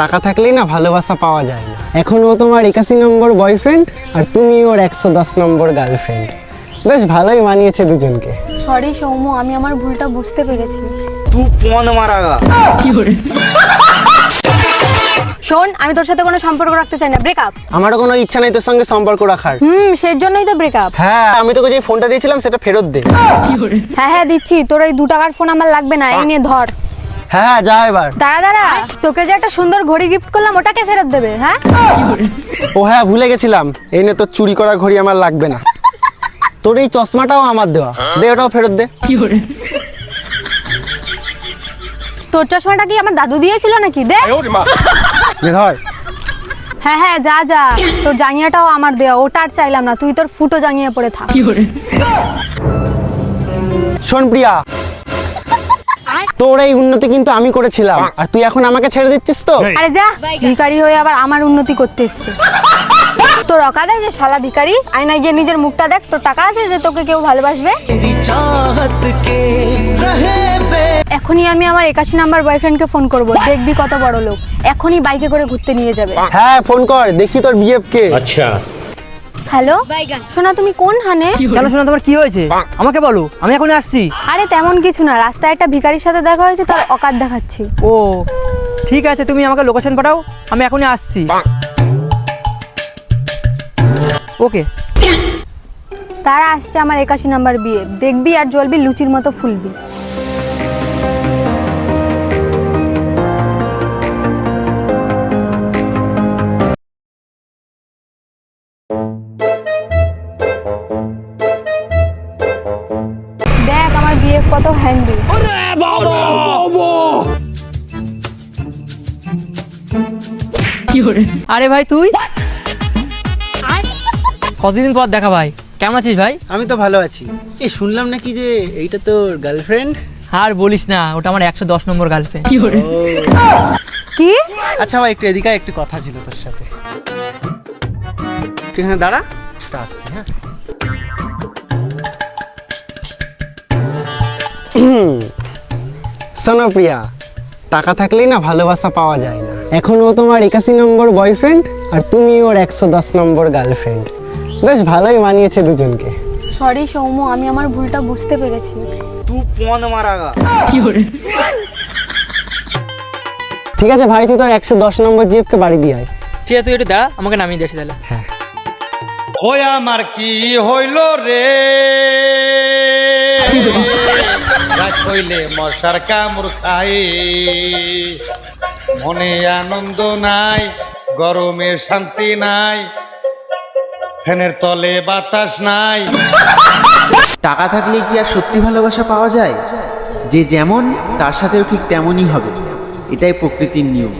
টাকা থাকলেই না ভালোবাসা পাওয়া যায় না। এখন ও তোমার 81 নম্বর বয়ফ্রেন্ড আর তুমি ওর 110 নম্বর গার্লফ্রেন্ড। বেশ ভালোই মানিয়েছে দুজনকে। সরি সৌম্য, আমি আমার ভুলটা বুঝতে পেরেছি। तू फोन मारागा শোন, আমি তোর সাথে কোনো সম্পর্ক রাখতে চাই না, ব্রেকআপ। আমারও কোনো ইচ্ছা নেই তোর সঙ্গে সম্পর্ক রাখার। সেই জন্যই তো ব্রেকআপ। হ্যাঁ, আমি তোকে যে ফোনটা দিয়েছিলাম সেটা ফেরত দে। হ্যাঁ দিচ্ছি, তোর এই 2 টাকার ফোন আমার লাগবে না, এই নিয়ে ধর। হ্যাঁ যা এবার। দাঁড়া, তোকে যে একটা সুন্দর ঘড়ি গিফট করলাম ওটাকে ফেরত দেবে? হ্যাঁ ও হ্যাঁ, ভুলে গেছিলাম, এই নে তোর চুরি করা ঘড়ি আমার লাগবে না। তোর এই চশমাটাও আমার দেওয়া, দে ওটাও ফেরত দে। তোর চশমাটা কি আমার দাদু দিয়েছিল নাকি? দে। নে ধর। হ্যাঁ যা, তোর জাঙ্গিয়াটাও আমার দেওয়া, ওটা আর চাইলাম না, তুই তোর ফুটো জাঙ্গিয়া পরে থাক। শোন প্রিয়া, তোর এই উন্নতি কিন্তু আমি করেছিলাম, আর তুই এখন আমাকে ছেড়ে দিচ্ছিস তো? আরে যা, ভিখারি হয়ে আবার আমার উন্নতি করতে এসছে। তোর অকাদ আছে শালা ভিখারি, আয়নায় গিয়ে নিজের মুখটা দেখ। তোর টাকা আছে যে তোকে কেউ ভালোবাসবে? এখনই আমি আমার 81 নাম্বার বয়ফ্রেন্ডকে ফোন করব, দেখবি কত বড় লোক। এখনই বাইকে করে ঘুরতে নিয়ে যাবে। হ্যাঁ ফোন কর, দেখি তোর বিএফ কে। अच्छा হ্যালো শোনা, তুমি কোন হানে? কেন শোনা, তোমার কি হয়েছে আমাকে বলো, আমি এখনই আসছি। আরে তেমন কিছু না, রাস্তায় একটা ভিখারির সাথে দেখা হয়েছে, তার অকাত দেখাচ্ছি। ও ঠিক আছে, তুমি আমাকে লোকেশন পাঠাও, আমি এখনই আসছি। ওকে। তারা আসছে আমার 81 নাম্বার বিয়ে, দেখবি আর জ্বলবি, লুচির মতো ফুলবি। দেখ আমার বিয়ে কত হ্যান্ডি। আরে ভাই তুই, কতদিন পর দেখা ভাই, কেমন আছিস ভাই? আমি তো ভালো আছি। এই শুনলাম নাকি যে এইটা তোর গার্লফ্রেন্ড? আর বলিস না, ওটা আমার 110 নম্বর গার্লফ্রেন্ড। কি? আচ্ছা ভাই, একটু এদিকে একটু কথা ছিল তোর সাথে। তুই এখানে দাঁড়া, একটু আসছি। হ্যাঁ শোনো প্রিয়া, টাকা থাকলেই না ভালোবাসা পাওয়া যায় না। এখন ও তোমার 81 নম্বর বয়ফ্রেন্ড আর তুমি ওর 110 নম্বর গার্লফ্রেন্ড। বেশ ভালোই মানিয়েছে দুজনকে। সরি সৌম্য, আমি আমার ভুলটা বুঝতে পেরেছি। तू फोन मारागा ঠিক আছে ভাই, তুই তোর 110 নম্বর জিএফকে বাড়ি দিয়ে আয়। ঠিক আছে, তুই একটু দাঁড়া, আমাকে নামিয়ে দিয়েছি তাহলে। হ্যাঁ ওই আমার কি হইল রে রাত হইলে মশার কামড় খাই মনে আনন্দ নাই গরমে শান্তি নাই ফ্যানের তলে বাতাস নাই। টাকা থাকলে কি আর সত্যি ভালোবাসা পাওয়া যায়? যে যেমন তার সাথেও ঠিক তেমনই হবে, এটাই প্রকৃতির নিয়ম।